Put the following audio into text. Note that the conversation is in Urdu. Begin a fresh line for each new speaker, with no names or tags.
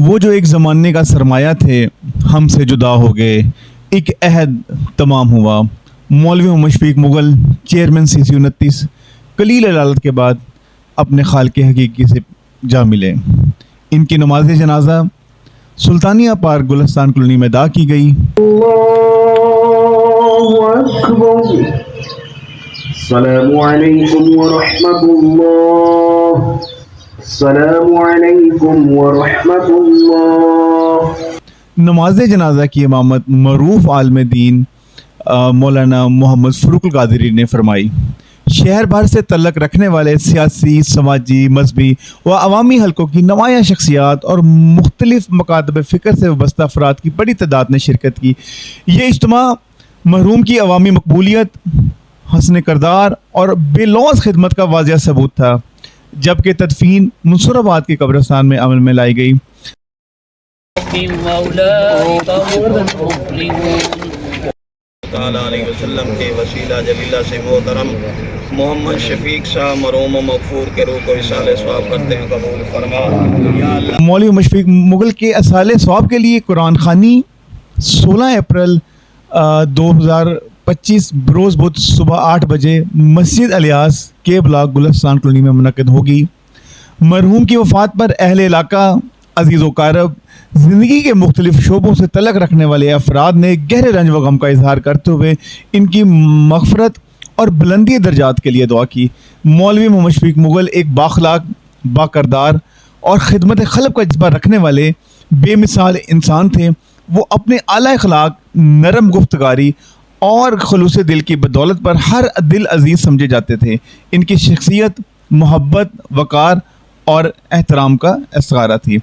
وہ جو ایک زمانے کا سرمایہ تھے ہم سے جدا ہو گئے، ایک عہد تمام ہوا۔ مولوی محمد شفیق مغل، چیئرمین CC 29، قلیل علالت کے بعد اپنے خالق حقیقی سے جا ملے۔ ان کی نماز جنازہ سلطانیہ پارک گلستان کالونی میں ادا کی گئی۔
اللہ اکبر۔ السلام علیکم ورحمۃ اللہ، السلام علیکم ورحمۃ اللہ۔
نماز جنازہ کی امامت معروف عالم دین مولانا محمد فروق القادری نے فرمائی۔ شہر بھر سے تعلق رکھنے والے سیاسی، سماجی، مذہبی و عوامی حلقوں کی نمایاں شخصیات اور مختلف مکاتب فکر سے وابستہ افراد کی بڑی تعداد نے شرکت کی۔ یہ اجتماع مرحوم کی عوامی مقبولیت، حسن کردار اور بے لوث خدمت کا واضح ثبوت تھا، جبکہ تدفین منصور آباد کے قبرستان میں عمل میں لائی گئی۔
تعالیٰ علیہ وسلم کے وسیلہ جلیلہ سے محترم محمد شفیق صاحب مرحوم و مغفور کے روح کو اصالِ ثواب کرتے ہیں، قبول فرما یا اللہ۔
مولوی محمد شفیق مغل کے اصالِ ثواب کے لیے قرآن خوانی 16 اپریل 2025 بروز بدھ صبح 8 بجے مسجد الیاس کے بلاک گلستان کالونی میں منعقد ہوگی۔ مرحوم کی وفات پر اہل علاقہ، عزیز و قارب، زندگی کے مختلف شعبوں سے تعلق رکھنے والے افراد نے گہرے رنج و غم کا اظہار کرتے ہوئے ان کی مغفرت اور بلندی درجات کے لیے دعا کی۔ مولوی محمد شفیق مغل ایک بااخلاق، باکردار اور خدمت خلق کا جذبہ رکھنے والے بے مثال انسان تھے۔ وہ اپنے اعلیٰ اخلاق، نرم گفتگاری اور خلوص دل کی بدولت پر ہر دل عزیز سمجھے جاتے تھے۔ ان کی شخصیت محبت، وقار اور احترام کا استعارہ تھی۔